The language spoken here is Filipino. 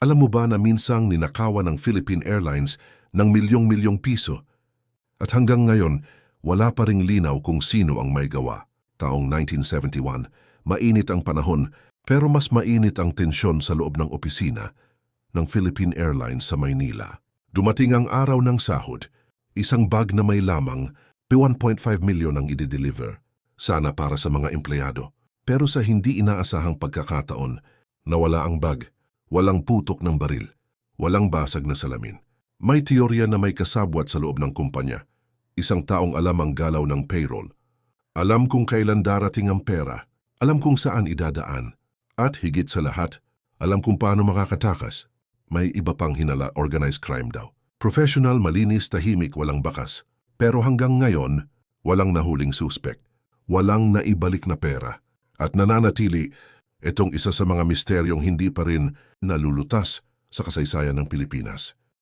Alam mo ba na minsang ninakawan ng Philippine Airlines ng milyong-milyong piso? At hanggang ngayon, wala pa ring linaw kung sino ang may gawa. Taong 1971, mainit ang panahon pero mas mainit ang tensyon sa loob ng opisina ng Philippine Airlines sa Maynila. Dumating ang araw ng sahod, isang bag na may lamang 1.5 milyon ang i-deliver. Sana para sa mga empleyado. Pero sa hindi inaasahang pagkakataon, nawala ang bag, walang putok ng baril, walang basag na salamin. May teorya na may kasabwat sa loob ng kumpanya. Isang taong alam ang galaw ng payroll. Alam kung kailan darating ang pera, alam kung saan idadaan, at higit sa lahat, alam kung paano makakatakas. May iba pang hinala, organized crime daw. Professional, malinis, tahimik, walang bakas. Pero hanggang ngayon, walang nahuling suspect. Walang naibalik na pera. At nananatili, itong isa sa mga misteryong hindi pa rin nalulutas sa kasaysayan ng Pilipinas.